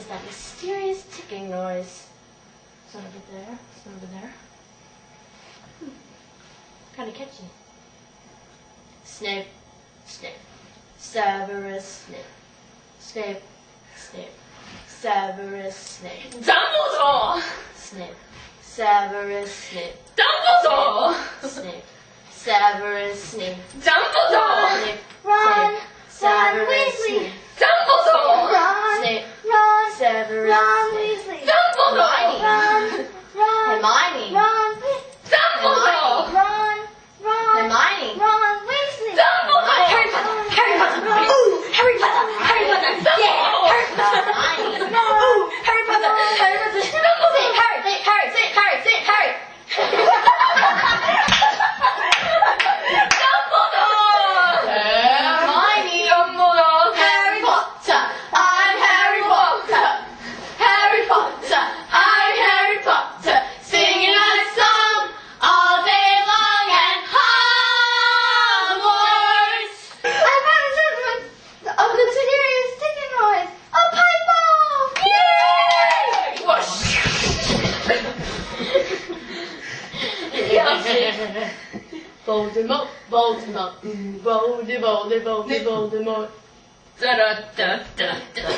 is that mysterious ticking noise? It's over there. It's over there. Kind of catchy. Snape, Snape, Severus Snape, Snape, Snape, Severus Snape, Dumbledore! Snape, Severus Snape, Dumbledore! Snape, Severus Snape, Dumbledore! Snape, Ron, Severus Weasley. Snape, Dumbledore! Ron, Snape, Ron, Severus Ron Snape, Weasley. Dumbledore! Ron, Hermione, Ron Weasley. Dumbledore! Ron, Hermione, Ron Weasley. Dumbledore! Harry Potter! Harry Potter! Ooh! Harry Potter! Harry Potter! Yeah! Harry Potter! Hermione, Ooh! Harry Potter! Harry Potter! Dumbledore! Harry! Dumbledore! Hermione, Dumbledore! Harry Potter, I'm Harry Potter, Harry Potter, I'm Harry Potter, singing a song all day long at Hogwarts. I found a judgment of the mysterious ticking noise. A pipe bomb! Yay! Whoosh! Voldemort, Voldemort, Voldemort, Voldemort, Voldemort. Da da da da da.